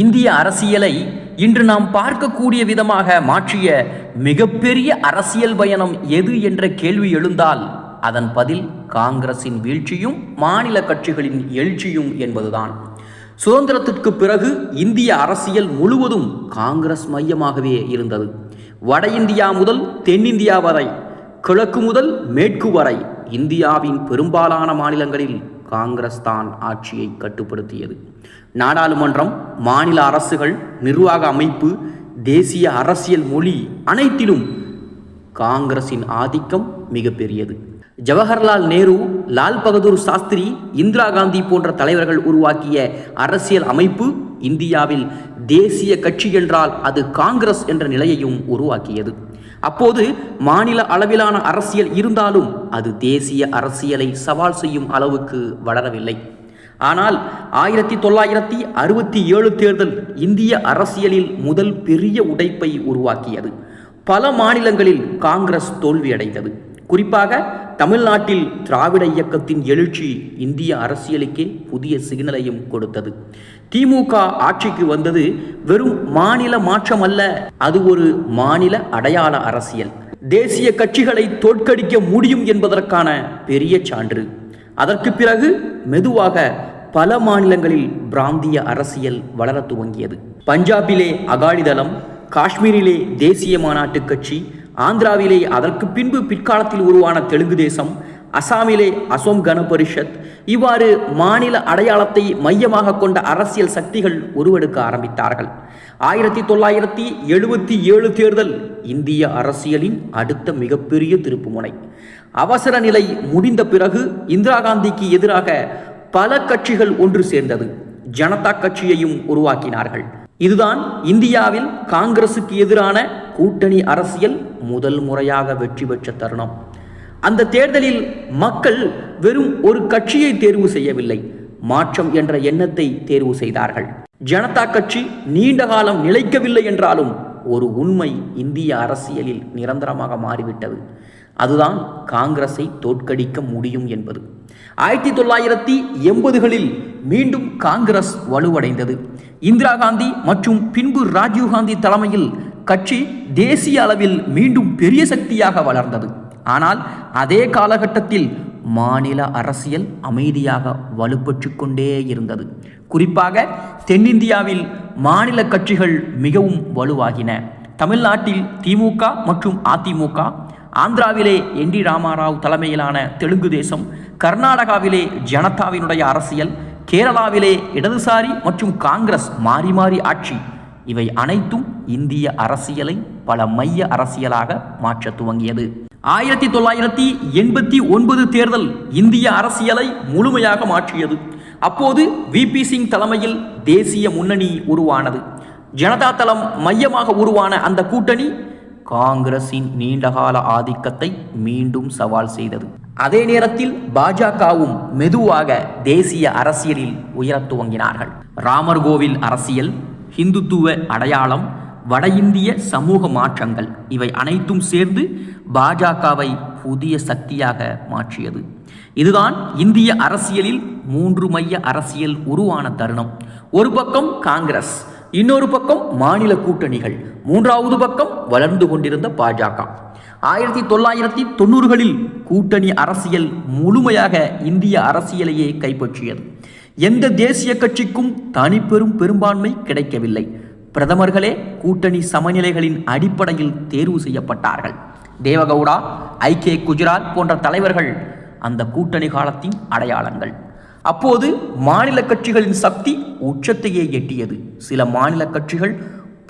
இந்திய அரசியலை இன்று நாம் பார்க்கக்கூடிய விதமாக மாற்றிய மிகப்பெரிய அரசியல் பயணம் எது என்ற கேள்வி எழுந்தால் அதன் பதில் காங்கிரசின் வீழ்ச்சியும் மாநில கட்சிகளின் எழுச்சியும் என்பதுதான். சுதந்திரத்திற்கு பிறகு இந்திய அரசியல் முழுவதும் காங்கிரஸ் மையமாகவே இருந்தது. வட இந்தியா முதல் தென்னிந்தியா வரை, கிழக்கு முதல் மேற்கு வரை இந்தியாவின் பெரும்பாலான மாநிலங்களில் காங்கிரஸ் தான் ஆட்சியை கட்டுப்படுத்தியது. நாடாளுமன்றம், மாநில அரசுகள், நிர்வாக அமைப்பு, தேசிய அரசியல் மொழி அனைத்திலும் காங்கிரசின் ஆதிக்கம் மிகப்பெரியது. ஜவஹர்லால் நேரு, லால் பகதூர் சாஸ்திரி, இந்திரா காந்தி போன்ற தலைவர்கள் உருவாக்கிய அரசியல் அமைப்பு இந்தியாவில் தேசிய கட்சி என்றால் அது காங்கிரஸ் என்ற நிலையையும் உருவாக்கியது. அப்போது மாநில அளவிலான அரசியல் இருந்தாலும் அது தேசிய அரசியலை சவால் செய்யும் அளவுக்கு வளரவில்லை. ஆனால் 1967 தேர்தல் இந்திய அரசியலில் முதல் பெரிய உடைப்பை உருவாக்கியது. பல மாநிலங்களில் காங்கிரஸ் தோல்வியடைந்தது. குறிப்பாக தமிழ்நாட்டில் திராவிட இயக்கத்தின் எழுச்சி இந்திய அரசியலுக்கே புதிய சிக்னலையும் கொடுத்தது. திமுக ஆட்சிக்கு வந்தது வெறும் மாநில மாற்றம் அல்ல, அது ஒரு மாநில அடையாள அரசியல். தேசிய கட்சிகளை தோற்கடிக்க முடியும் என்பதற்கான பெரிய சான்று. அதற்கு பிறகு மெதுவாக பல மாநிலங்களில் பிராந்திய அரசியல் வளர துவங்கியது. பஞ்சாபிலே அகாலிதளம், காஷ்மீரிலே தேசிய மாநாட்டு கட்சி, ஆந்திராவிலே அதற்கு பின்பு பிற்காலத்தில் உருவான தெலுங்கு தேசம், அசாமிலே அசோம் கன பரிஷத், இவ்வாறு மாநில அடையாளத்தை மையமாக கொண்ட அரசியல் சக்திகள் உருவெடுக்க ஆரம்பித்தார்கள். 1977 தேர்தல் இந்திய அரசியலின் அடுத்த மிகப்பெரிய திருப்புமுனை. அவசர நிலை முடிந்த பிறகு இந்திரா காந்திக்கு எதிராக பல கட்சிகள் ஒன்று சேர்ந்தது. ஜனதா கட்சியையும் உருவாக்கினார்கள். இதுதான் இந்தியாவில் காங்கிரசுக்கு எதிரான கூட்டணி அரசியல் முதல் முறையாக வெற்றி பெற்ற தருணம். அந்த தேர்தலில் மக்கள் வெறும் ஒரு கட்சியை தேர்வு செய்யவில்லை, மாற்றம் என்ற எண்ணத்தை தேர்வு செய்தார்கள். ஜனதா கட்சி நீண்ட காலம் நிலைக்கவில்லை என்றாலும் ஒரு உண்மை இந்திய அரசியலில் நிரந்தரமாக மாறிவிட்டது. அதுதான் காங்கிரஸை தோற்கடிக்க முடியும் என்பது. 1980களில் மீண்டும் காங்கிரஸ் வலுவடைந்தது. இந்திரா காந்தி மற்றும் பின்பு ராஜீவ்காந்தி தலைமையில் கட்சி தேசிய அளவில் மீண்டும் பெரிய சக்தியாக வளர்ந்தது. ஆனால் அதே காலகட்டத்தில் மாநில அரசியல் அமைதியாக வலுப்பெற்று கொண்டே இருந்தது. குறிப்பாக தென்னிந்தியாவில் மாநில கட்சிகள் மிகவும் வலுவாகின. தமிழ்நாட்டில் திமுக மற்றும் அதிமுக, ஆந்திராவிலே என் டி ராமாராவ் தலைமையிலான தெலுங்கு தேசம், கர்நாடகாவிலே ஜனதாவினுடைய அரசியல், கேரளாவிலே இடதுசாரி மற்றும் காங்கிரஸ் மாறி மாறி ஆட்சி, இவை அனைத்தும் இந்திய அரசியலை பல மைய அரசியலாக மாற்ற துவங்கியது. 1989 தேர்தல் இந்திய அரசியலை முழுமையாக மாற்றியது. அப்போது வி.பி. சிங் தலைமையில் தேசிய முன்னணி உருவானது. ஜனதா தளம் மையமாக உருவான அந்த கூட்டணி காங்கிரசின் நீண்டகால ஆதிக்கத்தை மீண்டும் சவால் செய்தது. அதே நேரத்தில் பாஜகவும் மெதுவாக தேசிய அரசியலில் உயரத் துவங்கினார்கள். ராமர் கோவில் அரசியல், இந்துத்துவ அடையாளம், வட இந்திய சமூக மாற்றங்கள், இவை அனைத்தும் சேர்ந்து பாஜகவை புதிய சக்தியாக மாற்றியது. இதுதான் இந்திய அரசியலில் 3 மைய அரசியல் உருவான தருணம். ஒரு பக்கம் காங்கிரஸ், இன்னொரு பக்கம் மாநில கூட்டணிகள், மூன்றாவது பக்கம் வளர்ந்து கொண்டிருந்த பாஜக. 1990களில் கூட்டணி அரசியல் முழுமையாக இந்திய அரசியலையே கைப்பற்றியது. எந்த தேசிய கட்சிக்கும் தனிப்பெரும் பெரும்பான்மை கிடைக்கவில்லை. பிரதமர்களே கூட்டணி சமநிலைகளின் அடிப்படையில் தேர்வு செய்யப்பட்டார்கள். தேவகவுடா, ஐ.கே. குஜரால் போன்ற தலைவர்கள் அந்த கூட்டணி காலத்தின் அடையாளங்கள். அப்போது மாநில கட்சிகளின் சக்தி உச்சத்தையே எட்டியது. சில மாநில கட்சிகள்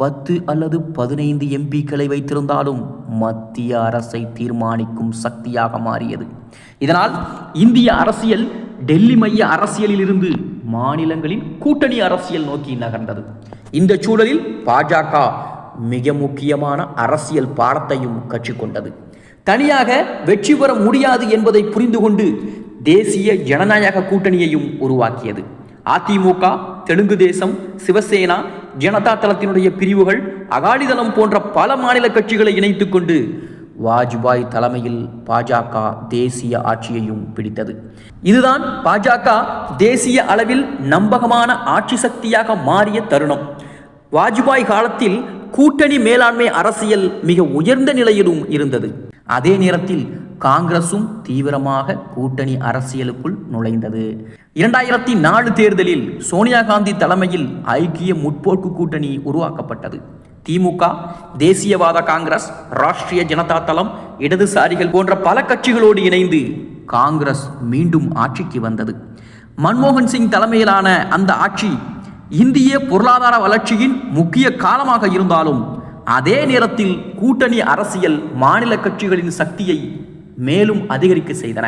10 அல்லது 15 எம்பிக்களை வைத்திருந்தாலும் மத்திய அரசை தீர்மானிக்கும் சக்தியாக மாறியது. இதனால் இந்திய அரசியல் டெல்லி மைய அரசியலில் இருந்து மாநிலங்களின் கூட்டணி அரசியல் நோக்கி நகர்ந்தது. இந்த சூழலில் பாஜக மிக முக்கியமான அரசியல் பாடத்தையும் கற்றுக்கொண்டது. தனியாக வெற்றி பெற முடியாது என்பதை புரிந்து கொண்டு தேசிய ஜனநாயக கூட்டணியையும் உருவாக்கியது. அதிமுக, தெலுங்கு தேசம், சிவசேனா, ஜனதா தளத்தினுடைய பிரிவுகள், அகாலிதளம் போன்ற பல மாநில கட்சிகளை இணைத்துக் கொண்டு வாஜ்பாய் தலைமையில் பாஜக தேசிய ஆட்சியையும் பிடித்தது. இதுதான் பாஜக தேசிய அளவில் நம்பகமான ஆட்சி சக்தியாக மாறிய தருணம். வாஜ்பாய் காலத்தில் கூட்டணி மேலாண்மை அரசியல் மிக உயர்ந்த நிலையிலும் இருந்தது. அதே நேரத்தில் காங்கிரசும் தீவிரமாக கூட்டணி அரசியலுக்குள் நுழைந்தது. 2004 தேர்தலில் சோனியா காந்தி தலைமையில் ஐக்கிய முற்போக்கு கூட்டணி உருவாக்கப்பட்டது. திமுக, தேசியவாத காங்கிரஸ், ராஷ்டிரிய ஜனதா தளம், இடதுசாரிகள் போன்ற பல கட்சிகளோடு இணைந்து காங்கிரஸ் மீண்டும் ஆட்சிக்கு வந்தது. மன்மோகன் சிங் தலைமையிலான அந்த ஆட்சி இந்திய பொருளாதார வளர்ச்சியின் முக்கிய காலமாக இருந்தாலும் அதே நேரத்தில் கூட்டணி அரசியல் மாநில கட்சிகளின் சக்தியை மேலும் அதிகரிக்க செய்தன.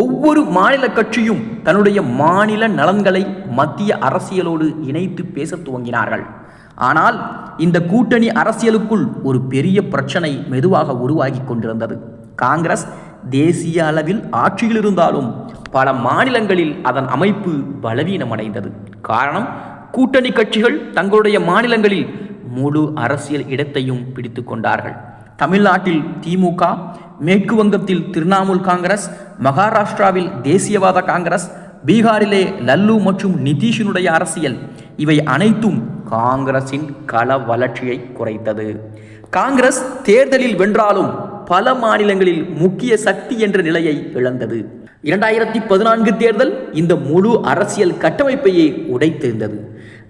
ஒவ்வொரு மாநில கட்சியும் தன்னுடைய மாநில நலன்களை மத்திய அரசியலோடு இணைத்து பேச துவங்கினார்கள். ஆனால் இந்த கூட்டணி அரசியலுக்குள் ஒரு பெரிய பிரச்சனை மெதுவாக உருவாகி கொண்டிருந்தது. காங்கிரஸ் தேசிய அளவில் ஆட்சியில் இருந்தாலும் பல மாநிலங்களில் அதன் அமைப்பு பலவீனமடைந்தது. காரணம், கூட்டணி கட்சிகள் தங்களுடைய மாநிலங்களில் முழு அரசியல் இடத்தையும் பிடித்து கொண்டார்கள். தமிழ்நாட்டில் திமுக, மேற்கு வங்கத்தில் திரிணாமுல் காங்கிரஸ், மகாராஷ்டிராவில் தேசியவாத காங்கிரஸ், பீகாரிலே லல்லு மற்றும் நிதிஷினுடைய அரசியல், இவை அனைத்தும் காங்கிரசின் கள வளர்ச்சியை குறைத்தது. காங்கிரஸ் தேர்தலில் வென்றாலும் பல மாநிலங்களில் முக்கிய சக்தி என்ற நிலையை இழந்தது. 2014 தேர்தல் இந்த முழு அரசியல் கட்டமைப்பையே உடைத்திருந்தது.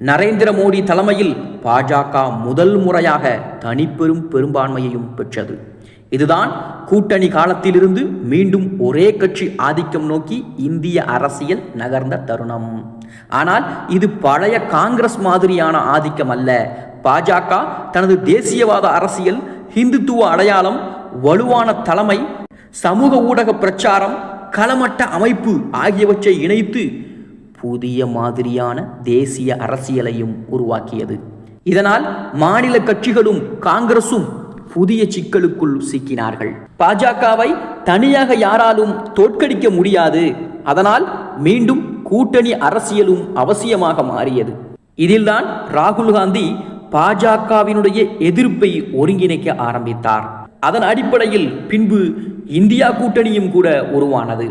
நரேந்திர மோடி தலைமையில் பாஜக முதல் முறையாக தனிப்பெரும் பெரும்பான்மையையும் பெற்றது. இதுதான் கூட்டணி காலத்திலிருந்து மீண்டும் ஒரே கட்சி ஆதிக்கம் நோக்கி இந்திய அரசியல் நகர்ந்த தருணம். ஆனால் இது பழைய காங்கிரஸ் மாதிரியான ஆதிக்கம் அல்ல. பாஜக தனது தேசியவாத அரசியல், இந்துத்துவ அடையாளம், வலுவான தலைமை, சமூக ஊடக பிரச்சாரம், களமட்ட அமைப்பு ஆகியவற்றை இணைத்து புதிய மாதிரியான தேசிய அரசியலையும் உருவாக்கியது. இதனால் மாநில கட்சிகளும் காங்கிரசும் புதிய சிக்கலுக்குள் சிக்கினார்கள். பாஜகவை தனியாக யாராலும் தோற்கடிக்க முடியாது. அதனால் மீண்டும் கூட்டணி அரசியலும் அவசியமாக மாறியது. இதில்தான் ராகுல் காந்தி பாஜகவினுடைய எதிர்ப்பை ஒருங்கிணைக்க ஆரம்பித்தார். அதன் அடிப்படையில் பின்பு இந்தியா கூட்டணியும் கூட உருவானது.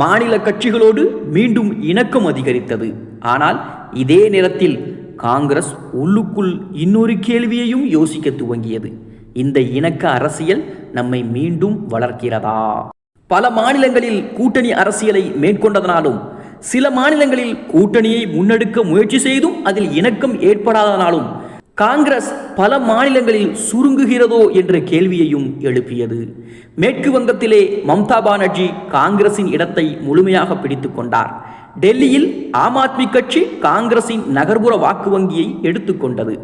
மாநில கட்சிகளோடு மீண்டும் இணக்கம் அதிகரித்தது. ஆனால் இதே நேரத்தில் காங்கிரஸ் உள்ளுக்குள் இன்னொரு கேள்வியையும் யோசிக்க துவங்கியது. இந்த இணக்க அரசியல் நம்மை மீண்டும் வளர்க்கிறதா? பல மாநிலங்களில் கூட்டணி அரசியலை மேற்கொண்டதனாலும் சில மாநிலங்களில் கூட்டணியை முன்னெடுக்க முயற்சி செய்தும் அதில் இணக்கம் ஏற்படாதனாலும் காங்கிரஸ் பல மாநிலங்களில் சுருங்குகிறதோ என்ற கேள்வியையும் எழுப்பியது. மேற்கு வங்கத்திலே மம்தா பானர்ஜி காங்கிரசின் இடத்தை முழுமையாக பிடித்து கொண்டார். டெல்லியில் ஆம் ஆத்மி கட்சி காங்கிரசின் நகர்ப்புற வாக்கு வங்கியை எடுத்துக்கொண்டது.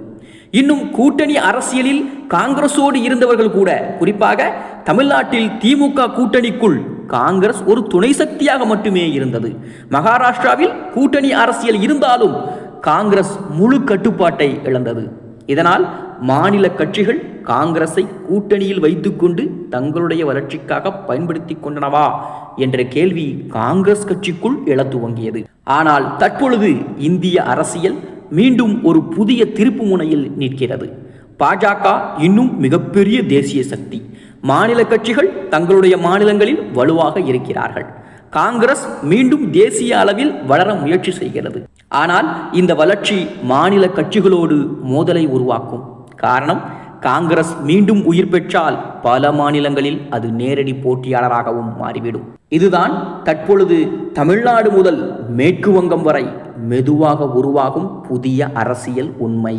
இன்னும் கூட்டணி அரசியலில் காங்கிரஸோடு இருந்தவர்கள் கூட, குறிப்பாக தமிழ்நாட்டில் திமுக கூட்டணிக்குள் காங்கிரஸ் ஒரு துணை சக்தியாக மட்டுமே இருந்தது. மகாராஷ்டிராவில் கூட்டணி அரசியல் இருந்தாலும் காங்கிரஸ் முழு கட்டுப்பாட்டை இழந்தது. இதனால் மாநில கட்சிகள் காங்கிரஸை கூட்டணியில் வைத்துக்கொண்டு தங்களுடைய வளர்ச்சிக்காக பயன்படுத்தி கொண்டனவா என்ற கேள்வி காங்கிரஸ் கட்சிக்குள் எழத் துவங்கியது. ஆனால் தற்பொழுது இந்திய அரசியல் மீண்டும் ஒரு புதிய திருப்பு முனையில் நிற்கிறது. பாஜக இன்னும் மிகப்பெரிய தேசிய சக்தி. மாநில கட்சிகள் தங்களுடைய மாநிலங்களில் வலுவாக இருக்கிறார்கள். காங்கிரஸ் மீண்டும் தேசிய அளவில் வளர முயற்சி செய்கிறது. ஆனால் இந்த வளர்ச்சி மாநில கட்சிகளோடு மோதலை உருவாக்கும். காரணம், காங்கிரஸ் மீண்டும் உயிர் பெற்றால் பல மாநிலங்களில் அது நேரடி போட்டியாளராகவும் மாறிவிடும். இதுதான் தற்பொழுது தமிழ்நாடு முதல் மேற்கு வங்கம் வரை மெதுவாக உருவாகும் புதிய அரசியல் உண்மை.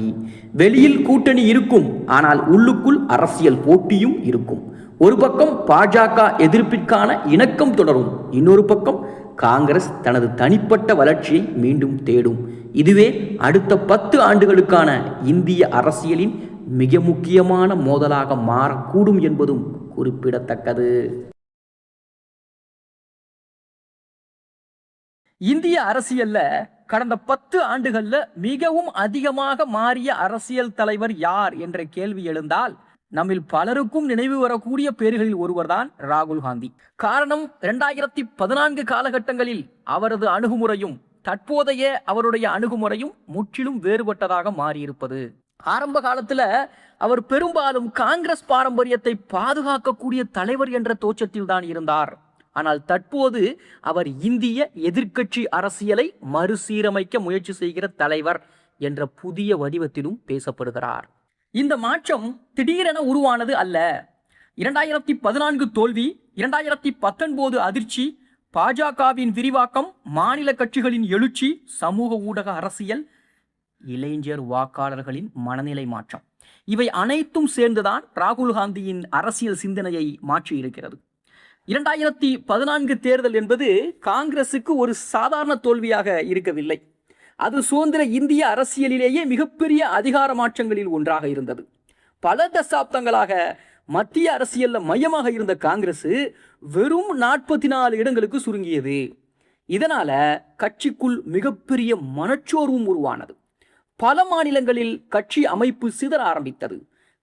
வெளியில் கூட்டணி இருக்கும், ஆனால் உள்ளுக்குள் அரசியல் போட்டியும் இருக்கும். ஒரு பக்கம் பாஜக எதிர்ப்பிற்கான இணக்கம் தொடரும், இன்னொரு பக்கம் காங்கிரஸ் தனது தனிப்பட்ட வளர்ச்சியை மீண்டும் தேடும். இதுவே அடுத்த 10 ஆண்டுகளுக்கான இந்திய அரசியலின் மிக முக்கியமான மோதலாக மாறக்கூடும் என்பதும் குறிப்பிடத்தக்கது. இந்திய அரசியல்ல கடந்த 10 ஆண்டுகள்ல மிகவும் அதிகமாக மாறிய அரசியல் தலைவர் யார் என்ற கேள்வி எழுந்தால் நம்மில் பலருக்கும் நினைவு வரக்கூடிய பேர்களில் ஒருவர்தான் ராகுல் காந்தி. காரணம், 2014 காலகட்டங்களில் அவரது அணுகுமுறையும் தற்போதைய அவருடைய அணுகுமுறையும் முற்றிலும் வேறுபட்டதாக மாறியிருப்பது. ஆரம்ப காலத்துல அவர் பெரும்பாலும் காங்கிரஸ் பாரம்பரியத்தை பாதுகாக்கக்கூடிய தலைவர் என்ற தோற்றத்தில் தான் இருந்தார். ஆனால் தற்போது அவர் இந்திய எதிர்க்கட்சி அரசியலை மறுசீரமைக்க முயற்சி செய்கிற தலைவர் என்ற புதிய வடிவத்திலும் பேசப்படுகிறார். இந்த மாற்றம் திடீரென உருவானது அல்ல. 2014 தோல்வி, 2019 அதிர்ச்சி, பாஜகவின் விரிவாக்கம், மாநில கட்சிகளின் எழுச்சி, சமூக ஊடக அரசியல், இளைஞர் வாக்காளர்களின் மனநிலை மாற்றம், இவை அனைத்தும் சேர்ந்துதான் ராகுல் காந்தியின் அரசியல் சிந்தனையை மாற்றி இருக்கிறது. 2014 தேர்தல் என்பது காங்கிரசுக்கு ஒரு சாதாரண தோல்வியாக இருக்கவில்லை. அது சுதந்திர இந்திய அரசியலிலேயே மிகப்பெரிய அதிகார மாற்றங்களில் ஒன்றாக இருந்தது. பல தசாப்தங்களாக மத்திய அரசியல்ல மையமாக இருந்த காங்கிரஸ் வெறும் 44 இடங்களுக்கு சுருங்கியது. இதனால கட்சிக்குள் மிகப்பெரிய மனச்சோர்வும் உருவானது. பல மாநிலங்களில் கட்சி அமைப்பு சிதற ஆரம்பித்தது.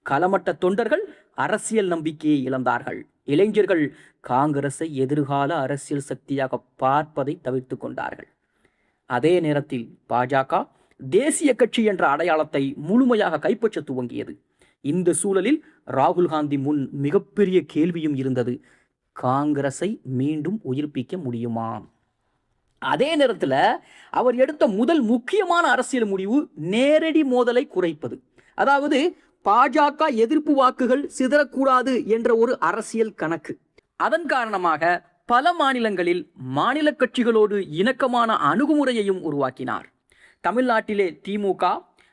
களமட்ட தொண்டர்கள் அரசியல் நம்பிக்கையை இழந்தார்கள். இளைஞர்கள் காங்கிரஸை எதிர்கால அரசியல் சக்தியாக பார்ப்பதை தவிர்த்து கொண்டார்கள். அதே நேரத்தில் பாஜக தேசிய கட்சி என்ற அடையாளத்தை முழுமையாக கைப்பற்ற துவங்கியது. இந்த சூழலில் ராகுல் காந்தி முன் மிகப்பெரிய கேள்வியும் இருந்தது. காங்கிரஸை மீண்டும் உயிர்ப்பிக்க முடியுமா? அதே நேரத்தில் அவர் எடுத்த முதல் முக்கியமான அரசியல் முடிவு நேரடி மோதலை குறைப்பது. அதாவது பாஜக எதிர்ப்பு வாக்குகள் சிதறக்கூடாது என்ற ஒரு அரசியல் கணக்கு. அதன் காரணமாக பல மாநிலங்களில் மாநில கட்சிகளோடு இணக்கமான அணுகுமுறையையும் உருவாக்கினார். தமிழ்நாட்டிலே திமுக,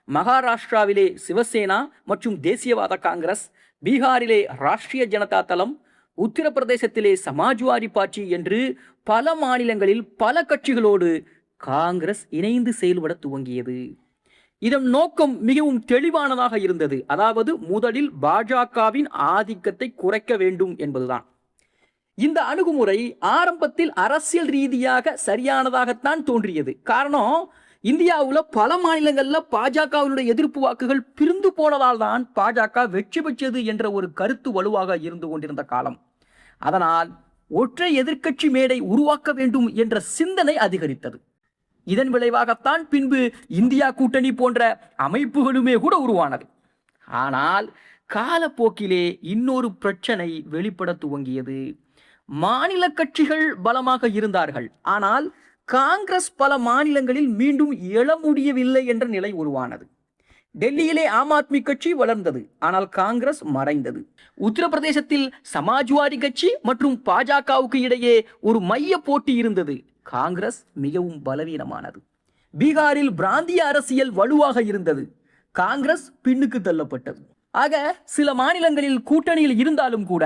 மகாராஷ்டிராவிலே சிவசேனா மற்றும் தேசியவாத காங்கிரஸ், பீகாரிலே ராஷ்டிரிய ஜனதா தளம், உத்தரப்பிரதேசத்திலே சமாஜ்வாடி பார்ட்டி என்று பல மாநிலங்களில் பல கட்சிகளோடு காங்கிரஸ் இணைந்து செயல்பட துவங்கியது. இதன் நோக்கம் மிகவும் தெளிவானதாக இருந்தது. அதாவது முதலில் பாஜகவின் ஆதிக்கத்தை குறைக்க வேண்டும் என்பதுதான். இந்த அணுகுமுறை ஆரம்பத்தில் அரசியல் ரீதியாக சரியானதாகத்தான் தோன்றியது. காரணம், இந்தியாவில் பல மாநிலங்களில் பாஜகவினுடைய எதிர்ப்பு வாக்குகள் பிரிந்து போனதால் தான் பாஜக வெற்றி பெற்றது என்ற ஒரு கருத்து வலுவாக இருந்து கொண்டிருந்த காலம். அதனால் ஒற்றை எதிர்க்கட்சி மேடை உருவாக்க வேண்டும் என்ற சிந்தனை அதிகரித்தது. இதன் விளைவாகத்தான் பின்பு இந்தியா கூட்டணி போன்ற அமைப்புகளுமே கூட உருவானது. ஆனால் காலப்போக்கிலே இன்னொரு பிரச்சனை வெளிப்பட துவங்கியது. மாநில கட்சிகள் பலமாக இருந்தார்கள், ஆனால் காங்கிரஸ் பல மாநிலங்களில் மீண்டும் எழ முடியவில்லை என்ற நிலை உருவானது. டெல்லியிலே ஆம் ஆத்மி கட்சி வளர்ந்தது, ஆனால் காங்கிரஸ் மறைந்தது. உத்தரப்பிரதேசத்தில் சமாஜ்வாடி கட்சி மற்றும் பாஜகவுக்கு இடையே ஒரு மைய போட்டி இருந்தது. காங்கிரஸ் மிகவும் பலவீனமானது. பீகாரில் பிராந்திய அரசியல் வலுவாக இருந்தது. காங்கிரஸ் பின்னுக்கு தள்ளப்பட்டது. ஆக சில மாநிலங்களில் கூட்டணியில் இருந்தாலும் கூட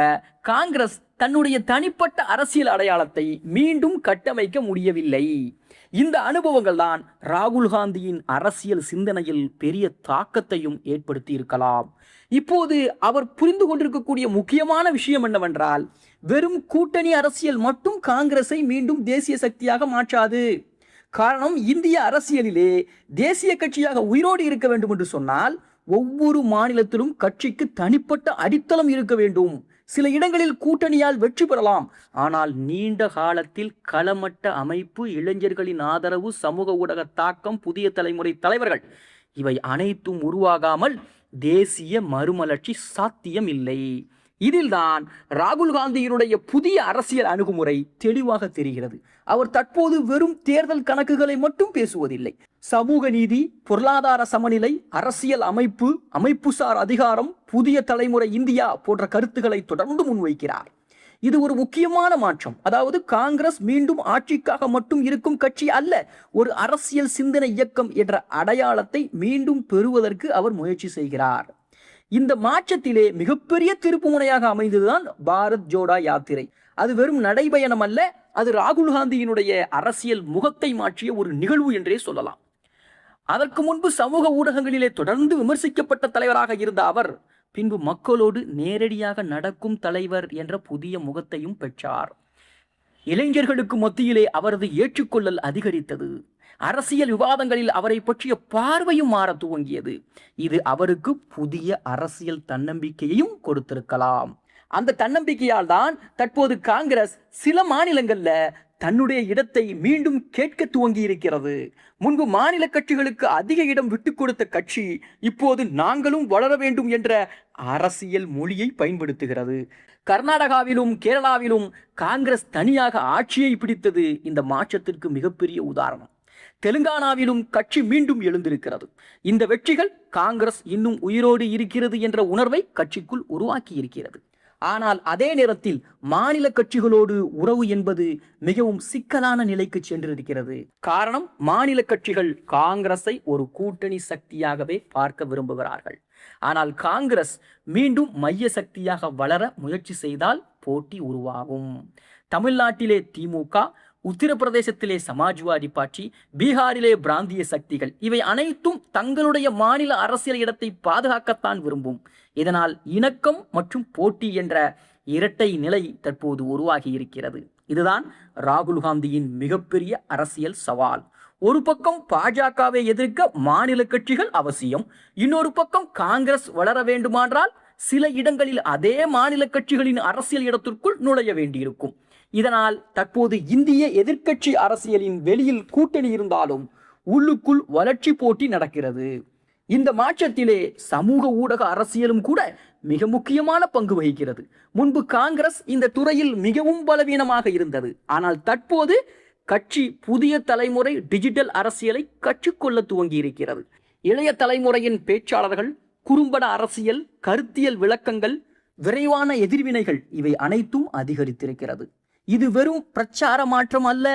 காங்கிரஸ் தன்னுடைய தனிப்பட்ட அரசியல் அடையாளத்தை மீண்டும் கட்டமைக்க முடியவில்லை. இந்த அனுபவங்கள் தான் ராகுல் காந்தியின் அரசியல் சிந்தனையில் பெரிய தாக்கத்தையும் ஏற்படுத்தி இருக்கலாம். இப்போது அவர் புரிந்து கொண்டிருக்கக்கூடிய முக்கியமான விஷயம் என்னவென்றால், வெறும் கூட்டணி அரசியல் மட்டும் காங்கிரஸை மீண்டும் தேசிய சக்தியாக மாற்றாது. காரணம், இந்திய அரசியலிலே தேசிய கட்சியாக உயிரோடு இருக்க வேண்டும் என்று சொன்னால் ஒவ்வொரு மாநிலத்திலும் கட்சிக்கு தனிப்பட்ட அடித்தளம் இருக்க வேண்டும். சில இடங்களில் கூட்டணியால் வெற்றி பெறலாம், ஆனால் நீண்ட காலத்தில் களமட்ட அமைப்பு, இளைஞர்களின் ஆதரவு, சமூக ஊடக தாக்கம், புதிய தலைமுறை தலைவர்கள், இவை அனைத்தும் உருவாகாமல் தேசிய மறுமலர்ச்சி சாத்தியம் இல்லை. இதில்தான் ராகுல் காந்தியினுடைய புதிய அரசியல் அணுகுமுறை தெளிவாக தெரிகிறது. அவர் தற்போது வெறும் தேர்தல் கணக்குகளை மட்டும் பேசுவதில்லை. சமூக நீதி, பொருளாதார சமநிலை, அரசியல் அமைப்பு, அமைப்புசார் அதிகாரம், புதிய தலைமுறை இந்தியா போன்ற கருத்துக்களை தொடர்ந்து முன்வைக்கிறார். இது ஒரு முக்கியமான மாற்றம். அதாவது காங்கிரஸ் மீண்டும் ஆட்சிக்காக மட்டும் இருக்கும் கட்சி அல்ல, ஒரு அரசியல் சிந்தனை இயக்கம் என்ற அடையாளத்தை மீண்டும் பெறுவதற்கு அவர் முயற்சி செய்கிறார். இந்த மாற்றத்திலே மிகப்பெரிய திருப்பு முனையாக அமைந்ததுதான் பாரத் ஜோடோ யாத்திரை. அது வெறும் நடைபயணம் அல்ல, அது ராகுல் காந்தியினுடைய அரசியல் முகத்தை மாற்றிய ஒரு நிகழ்வு என்றே சொல்லலாம். அதற்கு முன்பு சமூக ஊடகங்களிலே தொடர்ந்து விமர்சிக்கப்பட்ட தலைவராக இருந்த அவர் பின்பு மக்களோடு நேரடியாக நடக்கும் தலைவர் என்ற புதிய முகத்தையும் பெற்றார். இளைஞர்களுக்கு மத்தியிலே அவரது ஏற்றுக்கொள்ளல் அதிகரித்தது. அரசியல் விவாதங்களில் அவரை பற்றிய பார்வையும் மாற துவங்கியது. இது அவருக்கு புதிய அரசியல் தன்னம்பிக்கையையும் கொடுத்திருக்கலாம். அந்த தன்னம்பிக்கையால் தான் தற்போது காங்கிரஸ் சில மாநிலங்கள்ல தன்னுடைய இடத்தை மீண்டும் கேட்க துவங்கி இருக்கிறது. முன்பு மாநில கட்சிகளுக்கு அதிக இடம் விட்டுக் கொடுத்த கட்சி இப்போது நாங்களும் வளர வேண்டும் என்ற அரசியல் மொழியை பயன்படுத்துகிறது. கர்நாடகாவிலும் கேரளாவிலும் காங்கிரஸ் தனியாக ஆட்சியை பிடித்தது இந்த மாற்றத்திற்கு மிகப்பெரிய உதாரணம். தெலுங்கானாவிலும் கட்சி மீண்டும் எழுந்திருக்கிறது. இந்த வெற்றிகள் காங்கிரஸ் இன்னும் உயிரோடு இருக்கிறது என்ற உணர்வை கட்சிக்குள் உருவாக்கி இருக்கிறது. ஆனால் அதே நேரத்தில் மாநில கட்சிகளோடு உறவு என்பது மிகவும் சிக்கலான நிலைக்கு சென்றிருக்கிறது. காரணம், மாநில கட்சிகள் காங்கிரஸை ஒரு கூட்டணி சக்தியாகவே பார்க்க விரும்புகிறார்கள். ஆனால் காங்கிரஸ் மீண்டும் மைய சக்தியாக வளர முயற்சி செய்தால் போட்டி உருவாகும். தமிழ்நாட்டிலே திமுக, உத்தரப்பிரதேசத்திலே சமாஜ்வாடி பார்ட்டி, பீகாரிலே பிராந்திய சக்திகள், இவை அனைத்தும் தங்களுடைய மாநில அரசியல் இடத்தை பாதுகாக்கத்தான் விரும்பும். இதனால் இணக்கம் மற்றும் போட்டி என்ற இரட்டை நிலை தற்போது உருவாகி இருக்கிறது. இதுதான் ராகுல் காந்தியின் மிகப்பெரிய அரசியல் சவால். ஒரு பக்கம் பாஜகவை எதிர்க்க மாநில கட்சிகள் அவசியம், இன்னொரு பக்கம் காங்கிரஸ் வளர வேண்டுமானால் சில இடங்களில் அதே மாநில கட்சிகளின் அரசியல் இடத்திற்குள் நுழைய வேண்டியிருக்கும். இதனால் தற்போது இந்திய எதிர்க்கட்சி அரசியலின் வெளியில் கூட்டணி இருந்தாலும் உள்ளுக்குள் வளர்ச்சி போட்டி நடக்கிறது. இந்த மாற்றத்திலே சமூக ஊடக அரசியலும் கூட மிக முக்கியமான பங்கு வகிக்கிறது. முன்பு காங்கிரஸ் இந்த துறையில் மிகவும் பலவீனமாக இருந்தது. ஆனால் தற்போது கட்சி புதிய தலைமுறை டிஜிட்டல் அரசியலை கற்றுக்கொள்ள துவங்கி இருக்கிறது. இளைய தலைமுறையின் பேச்சாளர்கள், குறும்பட அரசியல், கருத்தியல் விளக்கங்கள், விரைவான எதிர்வினைகள், இவை அனைத்தும் அதிகரித்திருக்கிறது. இது வெறும் பிரச்சார மாற்றம் அல்ல,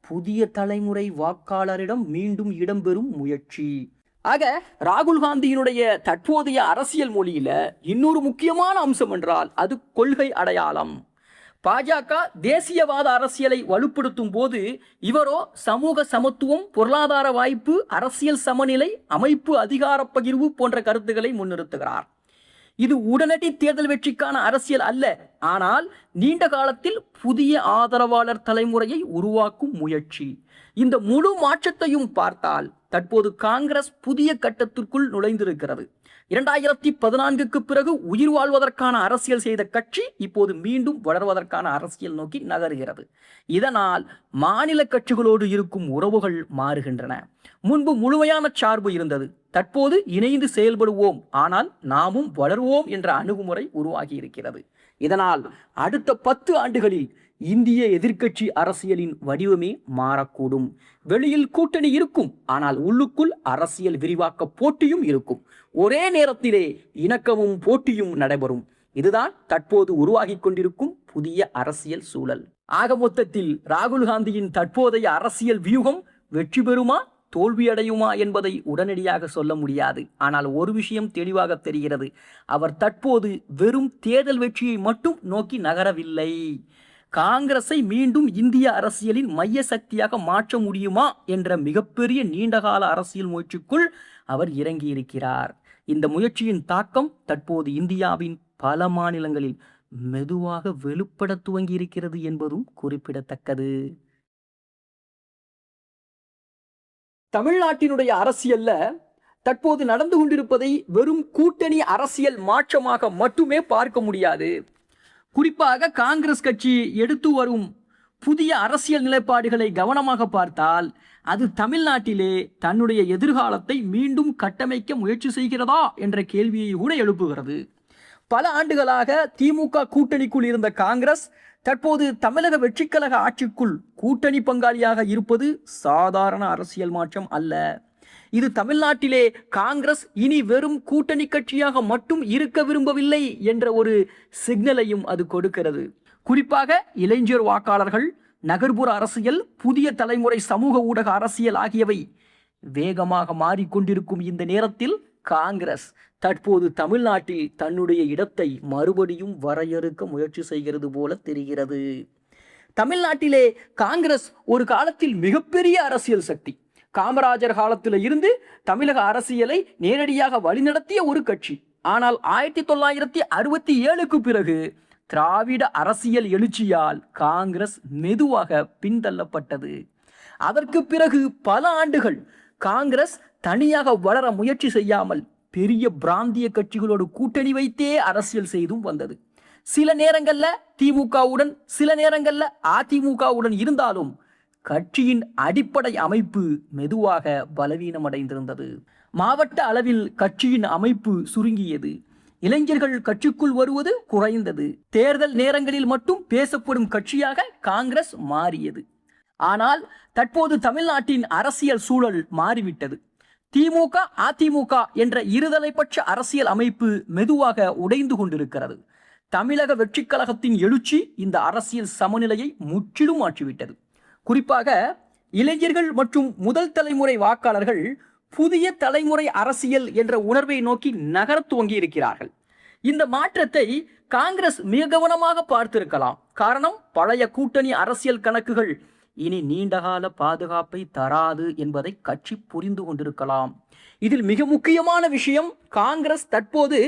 புதிய தலைமுறை வாக்காளரிடம் மீண்டும் இடம்பெறும் முயற்சி. ஆக ராகுல் காந்தியினுடைய தற்போதைய அரசியல் மொழியில இன்னொரு முக்கியமான அம்சம் என்றால் அது கொள்கை அடையாளம். பாஜக தேசியவாத அரசியலை வலுப்படுத்தும் போது இவரோ சமூக சமத்துவம், பொருளாதார வாய்ப்பு, அரசியல் சமநிலை, அமைப்பு அதிகார பகிர்வு போன்ற கருத்துக்களை முன்னிறுத்துகிறார். இது உடனடி தேர்தல் வெற்றிக்கான அரசியல் அல்ல, ஆனால் நீண்ட காலத்தில் புதிய ஆதரவாளர் தலைமுறையை உருவாக்கும் முயற்சி. இந்த முழு மாற்றத்தையும் பார்த்தால் தற்போது காங்கிரஸ் புதிய கட்டத்திற்குள் நுழைந்திருக்கிறது. 2014க்கு பிறகு உயிர் வாழ்வதற்கான அரசியல் செய்த கட்சி இப்போது மீண்டும் வளர்வதற்கான அரசியல் நோக்கி நகருகிறது. இதனால் மாநில கட்சிகளோடு இருக்கும் உறவுகள் மாறுகின்றன. முன்பு முழுமையான சார்பு இருந்தது, தற்போது இணைந்து செயல்படுவோம், ஆனால் நாமும் வளர்வோம் என்ற அணுகுமுறை உருவாகி இருக்கிறது. இதனால் அடுத்த 10 ஆண்டுகளில் இந்திய எதிர்க்கட்சி அரசியலின் வடிவமே மாறக்கூடும். வெளியில் கூட்டணி இருக்கும், ஆனால் உள்ளுக்குள் அரசியல் விரிவாக்க போட்டியும் இருக்கும். ஒரே நேரத்திலே இணக்கமும் போட்டியும் நடைபெறும். இதுதான் தற்போது உருவாகி கொண்டிருக்கும் புதிய அரசியல் சூழல். ஆக மொத்தத்தில் ராகுல் காந்தியின் தற்போதைய அரசியல் வியூகம் வெற்றி பெறுமா தோல்வியடையுமா என்பதை உடனடியாக சொல்ல முடியாது. ஆனால் ஒரு விஷயம் தெளிவாக தெரிகிறது, அவர் தற்போது வெறும் தேர்தல் வெற்றியை மட்டும் நோக்கி நகரவில்லை. காங்கிரஸை மீண்டும் இந்திய அரசியலின் மைய சக்தியாக மாற்ற முடியுமா என்ற மிகப்பெரிய நீண்டகால அரசியல் முயற்சிக்குள் அவர் இறங்கியிருக்கிறார். இந்த முயற்சியின் தாக்கம் தற்போது இந்தியாவின் பல மாநிலங்களில் மெதுவாக வெளிப்பட துவங்கி இருக்கிறது என்பதும் குறிப்பிடத்தக்கது. தமிழ்நாட்டினுடைய அரசியல்ல தற்போது நடந்து கொண்டிருப்பதை வெறும் கூட்டணி அரசியல் மாற்றமாக மட்டுமே பார்க்க முடியாது. குறிப்பாக காங்கிரஸ் கட்சி எடுத்து வரும் புதிய அரசியல் நிலைப்பாடுகளை கவனமாக பார்த்தால் அது தமிழ்நாட்டிலே தன்னுடைய எதிர்காலத்தை மீண்டும் கட்டமைக்க முயற்சி செய்கிறதா என்ற கேள்வியை கூட எழுப்புகிறது. பல ஆண்டுகளாக திமுக கூட்டணிக்குள் இருந்த காங்கிரஸ் தற்போது தமிழக வெற்றிக்கழக ஆட்சிக்குள் கூட்டணி பங்காளியாக இருப்பது சாதாரண அரசியல் மாற்றம் அல்ல. இது தமிழ்நாட்டிலே காங்கிரஸ் இனி வெறும் கூட்டணி கட்சியாக மட்டும் இருக்க விரும்பவில்லை என்ற ஒரு சிக்னலையும் அது கொடுக்கிறது. குறிப்பாக இளைஞர் வாக்காளர்கள், நகர்ப்புற அரசியல், புதிய தலைமுறை சமூக ஊடக அரசியல் ஆகியவை வேகமாக மாறிக்கொண்டிருக்கும் இந்த நேரத்தில் காங்கிரஸ் தற்போது தமிழ்நாட்டில் தன்னுடைய இடத்தை மறுபடியும் வரையறுக்க முயற்சி செய்கிறது போல தெரிகிறது. தமிழ்நாட்டிலே காங்கிரஸ் ஒரு காலத்தில் மிகப்பெரிய அரசியல் சக்தி. காமராஜர் காலத்தில் இருந்து தமிழக அரசியலை நேரடியாக வழிநடத்திய ஒரு கட்சி. ஆனால் 1967க்கு பிறகு திராவிட அரசியல் எழுச்சியால் காங்கிரஸ் மெதுவாக பின்தள்ளப்பட்டது. அதற்கு பிறகு பல ஆண்டுகள் காங்கிரஸ் தனியாக வளர முயற்சி செய்யாமல் பெரிய பிராந்திய கட்சிகளோடு கூட்டணி வைத்தே அரசியல் செய்தும் வந்தது. சில நேரங்கள்ல திமுகவுடன் சில நேரங்கள்ல அதிமுகவுடன் இருந்தாலும் கட்சியின் அடிப்படை அமைப்பு மெதுவாக பலவீனமடைந்திருந்தது. மாவட்ட அளவில் கட்சியின் அமைப்பு சுருங்கியது. இளைஞர்கள் கட்சிக்குள் வருவது குறைந்தது. தேர்தல் நேரங்களில் மட்டும் பேசப்படும் கட்சியாக காங்கிரஸ் மாறியது. ஆனால் தற்போது தமிழ்நாட்டின் அரசியல் சூழல் மாறிவிட்டது. திமுக அதிமுக என்ற இருதலைப்பட்ச அரசியல் அமைப்பு மெதுவாக உடைந்து கொண்டிருக்கிறது. தமிழக வெற்றிக் கழகத்தின் எழுச்சி இந்த அரசியல் சமநிலையை முற்றிலும் மாற்றிவிட்டது. குறிப்பாக இளைஞர்கள் மற்றும் முதல் தலைமுறை வாக்காளர்கள் புதிய தலைமுறை அரசியல் என்ற உணர்வை நோக்கி நகர துவங்கி இருக்கிறார்கள். இந்த மாற்றத்தை காங்கிரஸ் மிக கவனமாக பார்த்திருக்கலாம். காரணம், பழைய கூட்டணி அரசியல் கணக்குகள் இனி நீண்டகால பாதுகாப்பை தராது என்பதை கட்சி புரிந்து கொண்டிருக்கலாம். இதில் மிக முக்கியமான விஷயம், காங்கிரஸ் தற்போது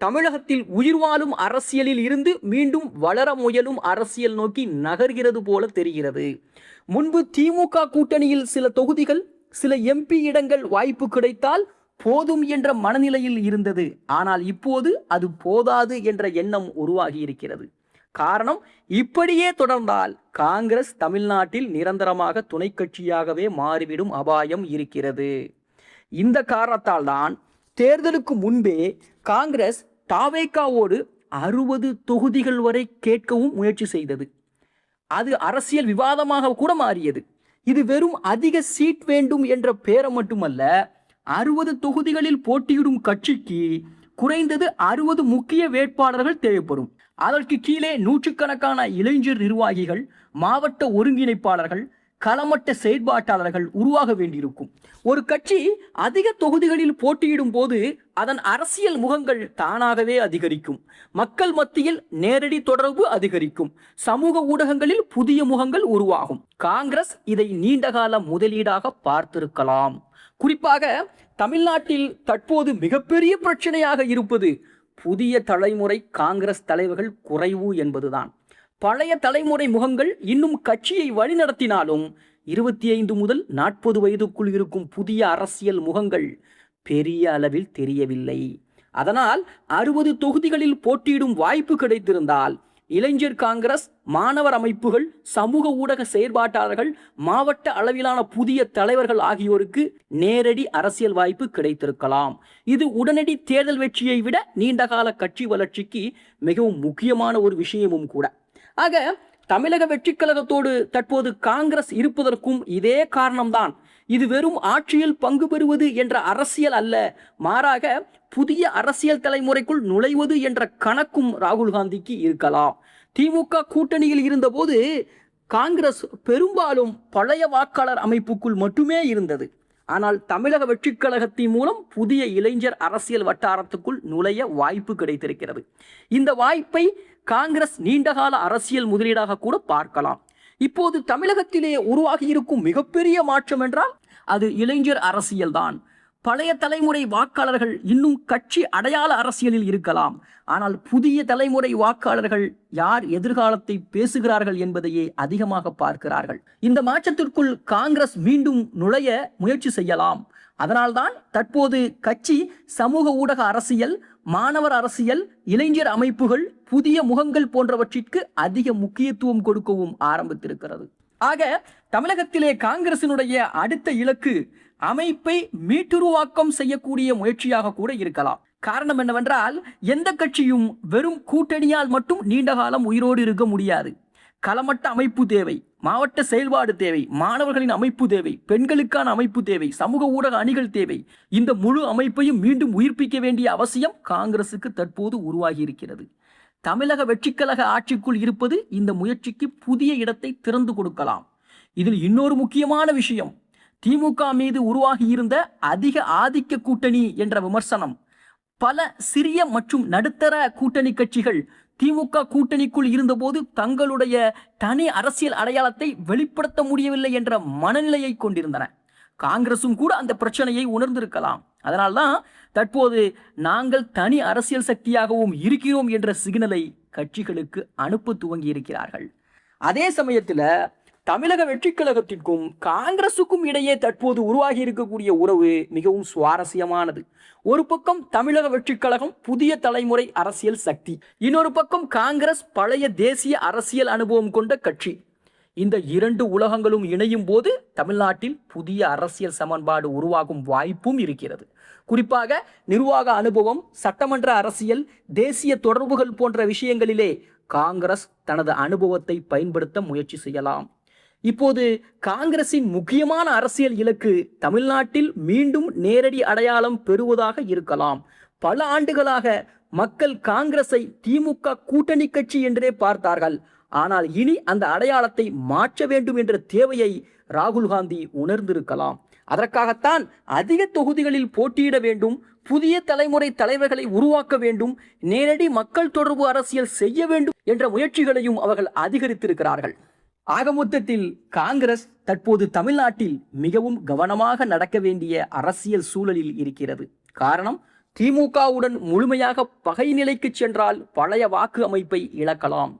தமிழகத்தில் உயிர் வாழும் அரசியலில் இருந்து மீண்டும் வளர முயலும் அரசியல் நோக்கி நகர்கிறது போல தெரிகிறது. முன்பு திமுக கூட்டணியில் சில தொகுதிகள், சில எம்பி இடங்கள் வாய்ப்பு கிடைத்தால் போதும் என்ற மனநிலையில் இருந்தது. ஆனால் இப்போது அது போதாது என்ற எண்ணம் உருவாகி இருக்கிறது. காரணம், இப்படியே தொடர்ந்தால் காங்கிரஸ் தமிழ்நாட்டில் நிரந்தரமாக துணை கட்சியாகவே மாறிவிடும் அபாயம் இருக்கிறது. இந்த காரணத்தால் தான் தேர்தலுக்கு முன்பே காங்கிரஸ் தாவேகாவோடு 60 தொகுதிகள் வரை கேட்கவும் முயற்சி செய்தது. அது அரசியல் விவாதமாக கூட மாறியது. இது வெறும் அதிக சீட் வேண்டும் என்ற பேரம் மட்டுமல்ல, 60 தொகுதிகளில் போட்டியிடும் கட்சிக்கு குறைந்தது 60 முக்கிய வேட்பாளர்கள் தேவைப்படும். அதற்கு கீழே நூற்றுக்கணக்கான இளைஞர் நிர்வாகிகள், மாவட்ட ஒருங்கிணைப்பாளர்கள், களமட்ட செயற்பாட்டாளர்கள் உருவாக வேண்டியிருக்கும். ஒரு கட்சி அதிக தொகுதிகளில் போட்டியிடும் போது அதன் அரசியல் முகங்கள் தானாகவே அதிகரிக்கும். மக்கள் மத்தியில் நேரடி தொடர்பு அதிகரிக்கும். சமூக ஊடகங்களில் புதிய முகங்கள் உருவாகும். காங்கிரஸ் இதை நீண்டகால முதலீடாக பார்த்திருக்கலாம். குறிப்பாக தமிழ்நாட்டில் தற்போது மிகப்பெரிய பிரச்சனையாக இருப்பது புதிய தலைமுறை காங்கிரஸ் தலைவர்கள் குறைவு என்பதுதான். பழைய தலைமுறை முகங்கள் இன்னும் கட்சியை வழிநடத்தினாலும் 25 முதல் 40 வயதுக்குள் இருக்கும் புதிய அரசியல் முகங்கள் பெரிய அளவில் தெரியவில்லை. அதனால் 60 தொகுதிகளில் போட்டியிடும் வாய்ப்பு கிடைத்திருந்தால் இளைஞர் காங்கிரஸ், மாணவர் அமைப்புகள், சமூக ஊடக செயற்பாட்டாளர்கள், மாவட்ட அளவிலான புதிய தலைவர்கள் ஆகியோருக்கு நேரடி அரசியல் வாய்ப்பு கிடைத்திருக்கலாம். இது உடனடி தேர்தல் வெற்றியை விட நீண்டகால கட்சி வளர்ச்சிக்கு மிகவும் முக்கியமான ஒரு விஷயமும் கூட. ஆக தமிழக வெற்றிக் கழகத்தோடு தற்போது காங்கிரஸ் இருப்பதற்கும் இதே காரணம்தான். இது வெறும் ஆட்சியில் பங்கு பெறுவது என்ற அரசியல் அல்ல, மாறாக புதிய அரசியல் தலைமுறைக்குள் நுழைவது என்ற கணக்கும் ராகுல் காந்திக்கு இருக்கலாம். திமுக கூட்டணியில் இருந்தபோது காங்கிரஸ் பெரும்பாலும் பழைய வாக்காளர் அமைப்புக்குள் மட்டுமே இருந்தது. ஆனால் தமிழக வெற்றிக் கழகத்தின் மூலம் புதிய இளைஞர் அரசியல் வட்டாரத்துக்குள் நுழைய வாய்ப்பு கிடைத்திருக்கிறது. இந்த வாய்ப்பை காங்கிரஸ் நீண்டகால அரசியல் முதலீடாக கூட பார்க்கலாம். இப்போது தமிழகத்திலே உருவாகி இருக்கும் மிகப்பெரிய மாற்றம் என்றால் அது இளைஞர் அரசியல்தான். பழைய தலைமுறை வாக்காளர்கள் இன்னும் கட்சி அடையாள அரசியலில் இருக்கலாம். ஆனால் புதிய தலைமுறை வாக்காளர்கள் யார் எதிர்காலத்தை பேசுகிறார்கள் என்பதையே அதிகமாக பார்க்கிறார்கள். இந்த மாற்றத்திற்குள் காங்கிரஸ் மீண்டும் நுழைய முயற்சி செய்யலாம். அதனால்தான் தற்போது கட்சி சமூக ஊடக அரசியல், மாணவர் அரசியல், இளைஞர் அமைப்புகள், புதிய முகங்கள் போன்றவற்றிற்கு அதிக முக்கியத்துவம் கொடுக்கவும் ஆரம்பித்திருக்கிறது. ஆக தமிழகத்திலே காங்கிரசினுடைய அடுத்த இலக்கு அமைப்பை மீட்டுருவாக்கம் செய்யக்கூடிய முயற்சியாக கூட இருக்கலாம். காரணம் என்னவென்றால், எந்த கட்சியும் வெறும் கூட்டணியால் மட்டும் நீண்ட காலம் உயிரோடு இருக்க முடியாது. களமட்ட அமைப்பு தேவை, மாவட்ட செயல்பாடு தேவை, மாணவர்களின் அமைப்பு தேவை, பெண்களுக்கான அமைப்பு தேவை, சமூக ஊடக அணிகள் தேவை. இந்த முழு அமைப்பையும் மீண்டும் உயிர்ப்பிக்க வேண்டிய அவசியம் காங்கிரசுக்கு தற்போது உருவாகி இருக்கிறது. தமிழக வெற்றிக்கழக ஆட்சிக்குள் இருப்பது இந்த முயற்சிக்கு புதிய இடத்தை திறந்து கொடுக்கலாம். இதில் இன்னொரு முக்கியமான விஷயம், திமுக மீது உருவாகி இருந்த அதிக ஆதிக்க கூட்டணி என்ற விமர்சனம். பல சிறிய மற்றும் நடுத்தர கூட்டணி கட்சிகள் திமுக கூட்டணிக்குள் இருந்தபோது தங்களுடைய தனி அரசியல் அடையாளத்தை வெளிப்படுத்த முடியவில்லை என்ற மனநிலையை கொண்டிருந்தன. காங்கிரசும் கூட அந்த பிரச்சனையை உணர்ந்திருக்கலாம். அதனால்தான் தற்போது நாங்கள் தனி அரசியல் சக்தியாகவும் இருக்கிறோம் என்ற சிக்னலை கட்சிகளுக்கு அனுப்ப துவங்கி இருக்கிறார்கள். அதே சமயத்தில் தமிழக வெற்றிக் கழகத்திற்கும் காங்கிரசுக்கும் இடையே தற்போது உருவாகி இருக்கக்கூடிய உறவு மிகவும் சுவாரஸ்யமானது. ஒரு பக்கம் தமிழக வெற்றிக் கழகம் புதிய தலைமுறை அரசியல் சக்தி, இன்னொரு பக்கம் காங்கிரஸ் பழைய தேசிய அரசியல் அனுபவம் கொண்ட கட்சி. இந்த இரண்டு உலகங்களும் இணையும் போது தமிழ்நாட்டில் புதிய அரசியல் சமன்பாடு உருவாகும் வாய்ப்பும் இருக்கிறது. குறிப்பாக நிர்வாக அனுபவம், சட்டமன்ற அரசியல், தேசிய தொடர்புகள் போன்ற விஷயங்களிலே காங்கிரஸ் தனது அனுபவத்தை பயன்படுத்த முயற்சி செய்யலாம். இப்போது காங்கிரசின் முக்கியமான அரசியல் இலக்கு தமிழ்நாட்டில் மீண்டும் நேரடி அடையாளம் பெறுவதாக இருக்கலாம். பல ஆண்டுகளாக மக்கள் காங்கிரஸை திமுக கூட்டணி கட்சி என்றே பார்த்தார்கள். ஆனால் இனி அந்த அடையாளத்தை மாற்ற வேண்டும் என்ற தேவையை ராகுல் காந்தி உணர்ந்திருக்கலாம். அதற்காகத்தான் அதிக தொகுதிகளில் போட்டியிட வேண்டும், புதிய தலைமுறை தலைவர்களை உருவாக்க வேண்டும், நேரடி மக்கள் தொடர்பு அரசியல் செய்ய வேண்டும் என்ற முயற்சிகளையும் அவர்கள் அதிகரித்திருக்கிறார்கள். ஆக மொத்தத்தில் காங்கிரஸ் தற்போது தமிழ்நாட்டில் மிகவும் கவனமாக நடக்க வேண்டிய அரசியல் சூழலில் இருக்கிறது. காரணம், திமுகவுடன் முழுமையாக பகை நிலைக்கு சென்றால் பழைய வாக்கு அமைப்பை இழக்கலாம்.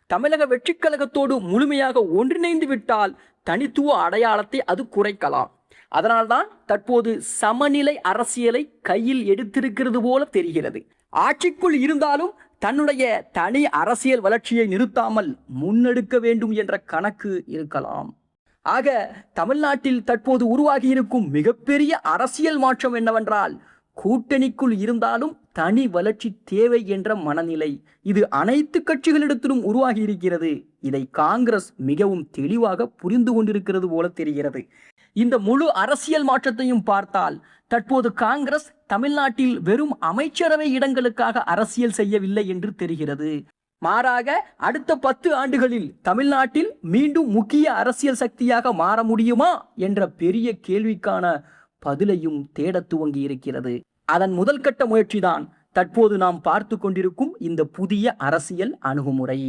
தமிழக வெற்றிக் கழகத்தோடு முழுமையாக ஒன்றிணைந்து விட்டால் தனித்துவ அடையாளத்தை அது குறைக்கலாம். அதனால்தான் தற்போது சமநிலை அரசியலை கையில் எடுத்திருக்கிறது போல தெரிகிறது. ஆட்சிக்குள் இருந்தாலும் தன்னுடைய தனி அரசியல் வளர்ச்சியை நிறுத்தாமல் முன்னெடுக்க வேண்டும் என்ற கணக்கு இருக்கலாம். ஆக தமிழ்நாட்டில் தற்போது உருவாகி இருக்கும் மிகப்பெரிய அரசியல் மாற்றம் என்னவென்றால், கூட்டணிக்குள் இருந்தாலும் தனி வளர்ச்சி தேவை என்ற மனநிலை. இது அனைத்து கட்சிகளிடத்திலும் உருவாகி இருக்கிறது. இதை காங்கிரஸ் மிகவும் தெளிவாக புரிந்து கொண்டிருக்கிறது போல தெரிகிறது. இந்த முழு அரசியல் மாற்றத்தையும் பார்த்தால் தற்போது காங்கிரஸ் தமிழ்நாட்டில் வெறும் அமைச்சரவை இடங்களுக்காக அரசியல் செய்யவில்லை என்று தெரிகிறது. மாறாக அடுத்த 10 ஆண்டுகளில் தமிழ்நாட்டில் மீண்டும் முக்கிய அரசியல் சக்தியாக மாற முடியுமா என்ற பெரிய கேள்விக்கான பதிலையும் தேட துவங்கி இருக்கிறது. அதன் முதல் கட்ட முயற்சிதான் தற்போது நாம் பார்த்து கொண்டிருக்கும் இந்த புதிய அரசியல் அணுகுமுறை.